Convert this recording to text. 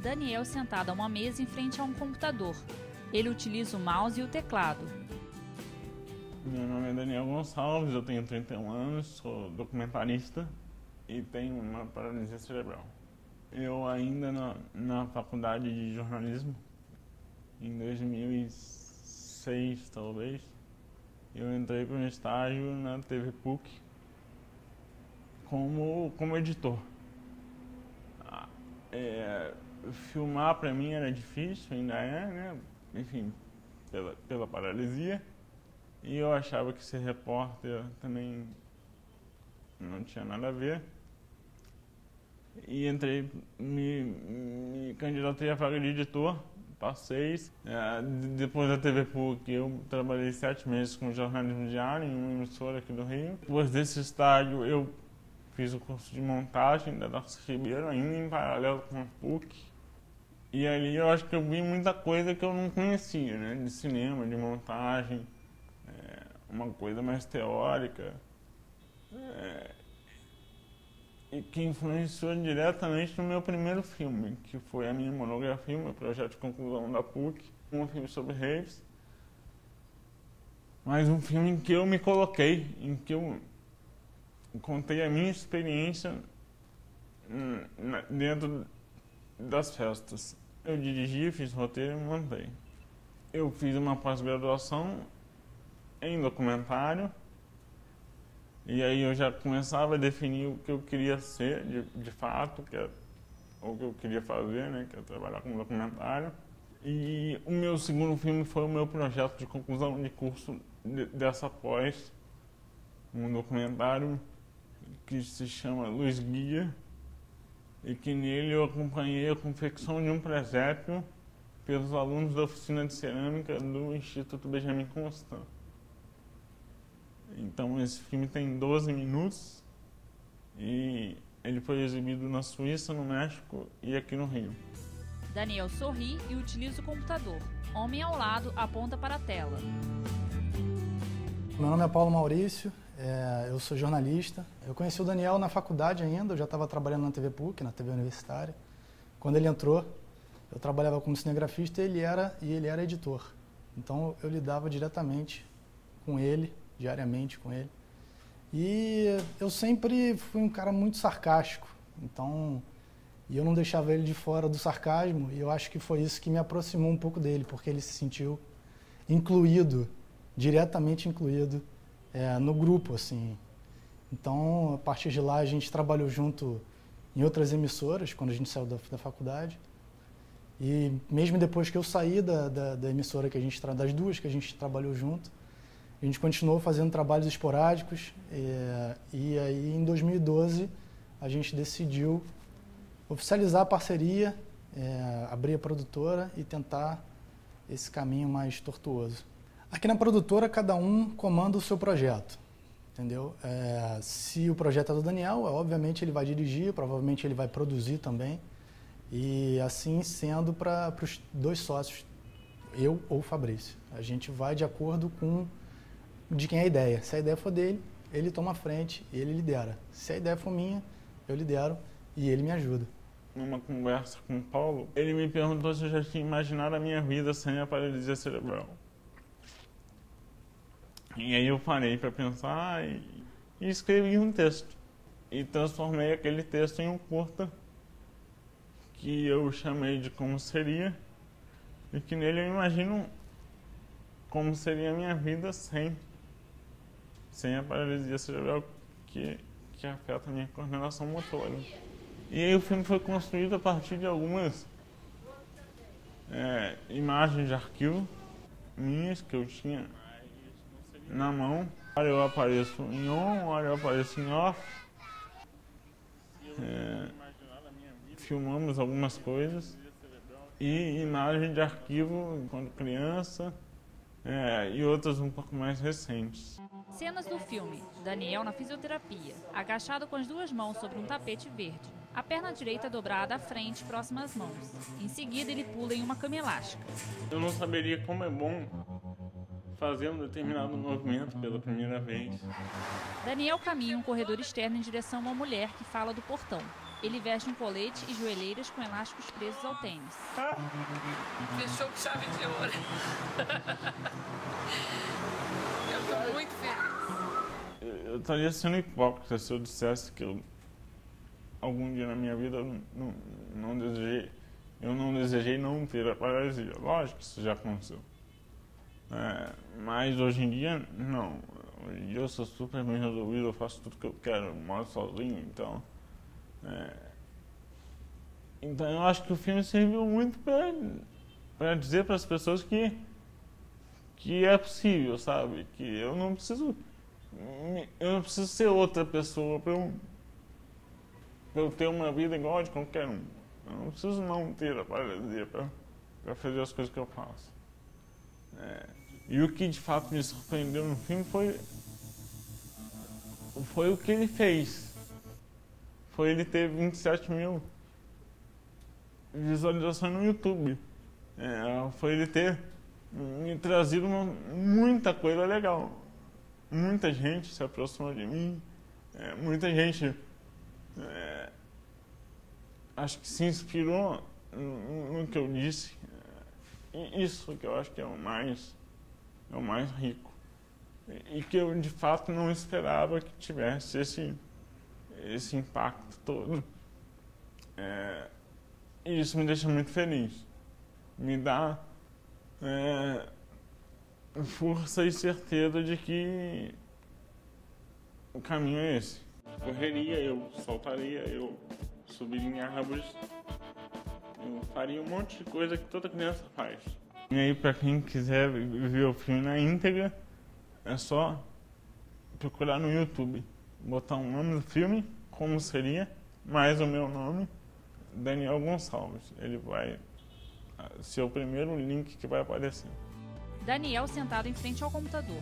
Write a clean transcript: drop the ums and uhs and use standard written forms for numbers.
Daniel sentado a uma mesa em frente a um computador. Ele utiliza o mouse e o teclado. Meu nome é Daniel Gonçalves, eu tenho 31 anos, sou documentarista e tenho uma paralisia cerebral. Eu ainda na faculdade de jornalismo, em 2006 talvez, eu entrei para um estágio na TV PUC como editor. Filmar para mim era difícil, ainda é, né? Enfim, pela paralisia. E eu achava que ser repórter também não tinha nada a ver. E entrei, me candidatei à vaga de editor, passei. Depois da TV PUC eu trabalhei 7 meses com jornalismo diário em uma emissora aqui do Rio. Depois desse estágio eu fiz o curso de montagem da Darcy Ribeiro, ainda em paralelo com a PUC. E ali eu acho que eu vi muita coisa que eu não conhecia, né? De cinema, de montagem, uma coisa mais teórica. E que influenciou diretamente no meu primeiro filme, que foi a minha monografia, o meu projeto de conclusão da PUC, um filme sobre raves, mas um filme em que eu me coloquei, em que eu contei a minha experiência dentro das festas. Eu dirigi, fiz roteiro e montei. Eu fiz uma pós-graduação em documentário, e aí eu já começava a definir o que eu queria ser de fato, o que eu queria fazer, né, que é trabalhar com documentário. E o meu segundo filme foi o meu projeto de conclusão de curso dessa pós, um documentário que se chama Luz Guia, e que nele eu acompanhei a confecção de um presépio pelos alunos da oficina de cerâmica do Instituto Benjamin Constant. Então esse filme tem 12 minutos e ele foi exibido na Suíça, no México e aqui no Rio. Daniel sorri e utiliza o computador. Homem ao lado aponta para a tela. Meu nome é Paulo Maurício, eu sou jornalista. Eu conheci o Daniel na faculdade ainda, eu já estava trabalhando na TV PUC, na TV universitária. Quando ele entrou, eu trabalhava como cinegrafista e ele era editor. Então eu lidava diretamente com ele, diariamente com ele. E eu sempre fui um cara muito sarcástico, e eu não deixava ele de fora do sarcasmo, e eu acho que foi isso que me aproximou um pouco dele, porque ele se sentiu incluído, diretamente incluído no grupo, assim. Então, a partir de lá, a gente trabalhou junto em outras emissoras, quando a gente saiu da faculdade. E mesmo depois que eu saí da emissora, das duas que a gente trabalhou junto, a gente continuou fazendo trabalhos esporádicos. E aí, em 2012, a gente decidiu oficializar a parceria, abrir a produtora e tentar esse caminho mais tortuoso. Aqui na produtora, cada um comanda o seu projeto, entendeu? Se o projeto é do Daniel, obviamente ele vai dirigir, provavelmente ele vai produzir também. E assim sendo para os dois sócios, eu ou o Fabrício. A gente vai de acordo com de quem é a ideia. Se a ideia for dele, ele toma a frente e ele lidera. Se a ideia for minha, eu lidero e ele me ajuda. Numa conversa com o Paulo, ele me perguntou se eu já tinha imaginado a minha vida sem a paralisia cerebral. E aí eu parei para pensar e escrevi um texto. E transformei aquele texto em um curta que eu chamei de Como Seria, e que nele eu imagino como seria a minha vida sem a paralisia cerebral que afeta a minha coordenação motora. E aí o filme foi construído a partir de algumas imagens de arquivo minhas que eu tinha na mão. Hora eu apareço em on, hora eu apareço em off. Filmamos algumas coisas. E imagem de arquivo quando criança. E outras um pouco mais recentes. Cenas do filme. Daniel na fisioterapia, agachado com as duas mãos sobre um tapete verde. A perna direita dobrada à frente, próxima às mãos. Em seguida, ele pula em uma cama elástica. Eu não saberia como é bom fazer um determinado movimento pela primeira vez. Daniel caminha um corredor externo em direção a uma mulher que fala do portão. Ele veste um colete e joelheiras com elásticos presos ao tênis. Fechou com chave de ouro. Eu tô muito feliz. Eu estaria sendo hipócrita se eu dissesse que algum dia na minha vida eu não desejei não ter a paralisia. Lógico que isso já aconteceu. Mas hoje em dia, não. Hoje em dia eu sou super bem resolvido, eu faço tudo que eu quero, eu moro sozinho, então... Então eu acho que o filme serviu muito para dizer para as pessoas que é possível, sabe? Que eu não preciso ser outra pessoa para eu ter uma vida igual a de qualquer um. Eu não preciso não ter a paralisia para fazer as coisas que eu faço. E o que de fato me surpreendeu no filme foi o que ele fez. Foi ele ter 27 mil visualizações no YouTube. Foi ele ter me trazido muita coisa legal. Muita gente se aproximou de mim. Muita gente acho que se inspirou no que eu disse. Isso que eu acho que é o mais rico. E que eu de fato não esperava que tivesse esse impacto todo. E isso me deixa muito feliz. Me dá força e certeza de que o caminho é esse. Correria, eu saltaria, eu subiria em árvores, eu faria um monte de coisa que toda criança faz. E aí, para quem quiser ver o filme na íntegra, é só procurar no YouTube, botar o nome do filme, como seria, mais o meu nome, Daniel Gonçalves. Ele vai ser o primeiro link que vai aparecer. Daniel sentado em frente ao computador.